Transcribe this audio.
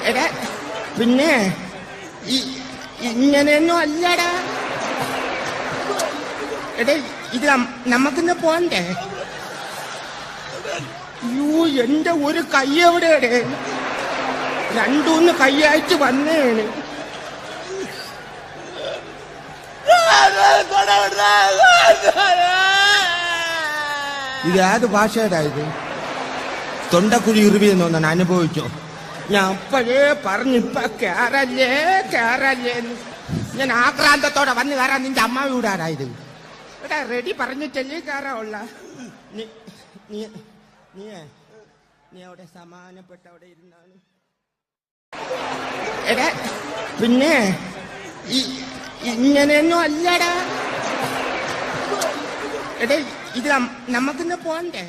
എടാ പിന്നെ ഇങ്ങനെയൊന്നും അല്ലടാ. എടേ ഇത് നമുക്കിന്ന് പോണ്ടേ? യൂ എന്റെ ഒരു കൈ എവിടെയടേ? രണ്ടൂന്ന് കൈയായിട്ട് വന്നേണ്. ഇത് ഏത് ഭാഷയുടെ ഇത്? തൊണ്ടക്കുഴി ഇറുവിയെന്ന് തോന്നാൻ അനുഭവിച്ചോ? ഞാൻ അപ്പോഴേ പറഞ്ഞിപ്പ കേറല്ലേ കേറല്ലേന്ന്. ഞാൻ ആക്രാന്തത്തോടെ വന്ന് കയറാൻ നിന്റെ അമ്മ വീടാരായത്? എടാ റെഡി പറഞ്ഞിട്ടല്ലേ കയറാവുള്ള. നീ അവിടെ സമാനപ്പെട്ട അവിടെ ഇരുന്നാണ്. എടാ പിന്നെ ഇങ്ങനെയൊന്നും അല്ലടാ. എടേ ഇത് നമുക്കിന്ന് പോണ്ടേ?